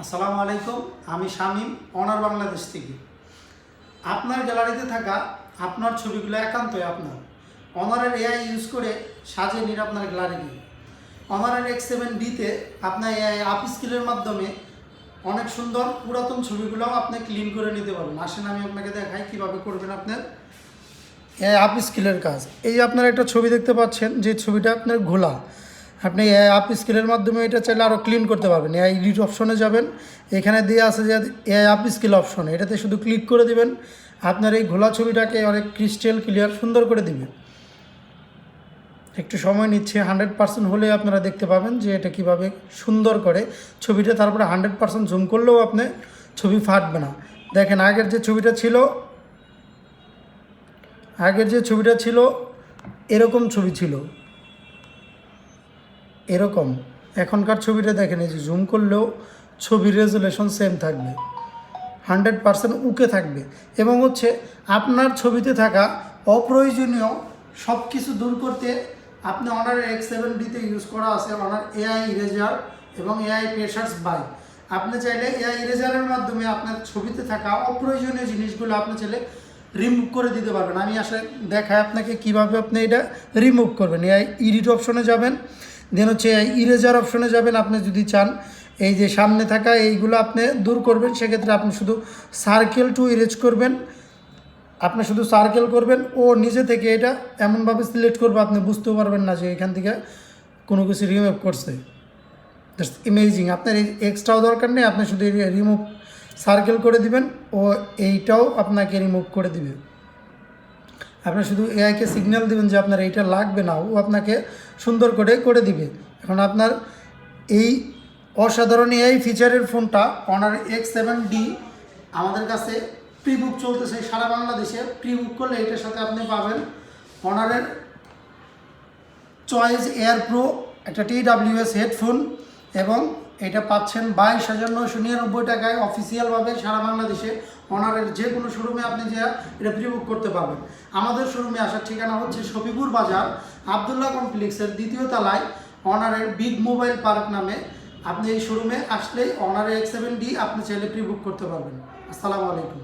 আসসালামু আলাইকুম, আমি শামীম অনার বাংলাদেশ থেকে। আপনার গ্যালারিতে থাকা আপনার ছবিগুলো একান্তই আপনার। অনারের এআই ইউজ করে সাজিয়ে নিন আপনার গ্যালারিকে। অনারের X7D-তে আপনার এআই আপ স্কিলের মাধ্যমে অনেক সুন্দর পুরাতন ছবিগুলোও আপনি ক্লিন করে নিতে পারবেন। আসেন আমি আপনাকে দেখাই কীভাবে করবেন আপনার এআই আপ স্কিলের কাজ। এই যে আপনারা একটা ছবি দেখতে পাচ্ছেন, যে ছবিটা আপনার ঘোলা, আপনি এআই আপ স্কিলের মাধ্যমে এটা চাইলে আরও ক্লিন করতে পারবেন। এআই এডিট অপশনে যাবেন, এখানে দিয়ে আছে যে এআই আপ স্কিল অপশন, এটাতে শুধু ক্লিক করে দিবেন। আপনার এই ঘোলা ছবিটাকে অনেক ক্রিস্টাল ক্লিয়ার সুন্দর করে দিবে। একটু সময় নিচ্ছে, 100% হলে আপনারা দেখতে পাবেন যে এটা কিভাবে সুন্দর করে ছবিটা। তারপরে 100% জুম করলেও আপনি ছবি ফাটবে না। দেখেন আগের যে ছবিটা ছিল এরকম ছবি ছিল, এরকম। এখনকার ছবিটা দেখেন, এই যে জুম করলেও ছবির রেজুলেশন সেম থাকবে, 100% ওকে থাকবে। এবং আপনার ছবিতে থাকা অপ্রয়োজনীয় সব কিছু দূর করতে আপনি অনারের X7D-তে ইউজ করা আছে অনার এআই ইরেজার এবং এআই পেশার্স বাই। আপনি চাইলে এআই ইরেজারের মাধ্যমে আপনার ছবিতে থাকা অপ্রয়োজনীয় জিনিসগুলো আপনি চাইলে রিমুভ করে দিতে পারবেন। আমি আসলে দেখাই আপনাকে কীভাবে আপনি এটা রিমুভ করবেন। এআই এডিট অপশনে যাবেন, দেন ইরেজার অপশনে যাবেন। আপনি যদি চান এই যে সামনে থাকা এইগুলো আপনি দূর করবেন, সেক্ষেত্রে আপনি শুধু সার্কেল টু ইরেজ করবেন। আপনি শুধু সার্কেল করবেন, ও নিজে থেকে এটা এমনভাবে সিলেক্ট করবে আপনি বুঝতেও পারবেন না যে এখান থেকে কোনো কিছু রিমুভ করছে। Just imaging. আপনার এই এক্সট্রাও দরকার নেই, আপনি শুধু রিমুভ সার্কেল করে দিবেন, ও এইটাও আপনাকে রিমুভ করে দিবে। আপনি শুধু এআইকে সিগন্যাল দিবেন যে আপনার এইটা লাগবে না, ও আপনাকে সুন্দর করে দিবে। এখন আপনার এই অসাধারণ এআই ফিচারের ফোনটা অনার X7D আমাদের কাছে প্রি বুক চলতেছে সারা বাংলাদেশে। প্রি বুক করলে এটার সাথে আপনি পাবেন অনারের চয়েস এয়ার প্রো, একটা TWS হেডফোন, এবং এটা পাচ্ছেন 22,999 টাকায় অফিসিয়ালভাবে সারা বাংলাদেশে। অনারের যে কোনো শোরুমে আপনি যে এটা প্রি বুক করতে পারবেন। আমাদের শোরুমে আসার ঠিকানা হচ্ছে শফিপুর বাজার, আবদুল্লাহ কমপ্লেক্সের 2য় তলায় অনারের বিগ মোবাইল পার্ক নামে। আপনি এই শোরুমে আসলেই অনারের X7D আপনি চাইলে প্রি বুক করতে পারবেন। আসসালামু আলাইকুম।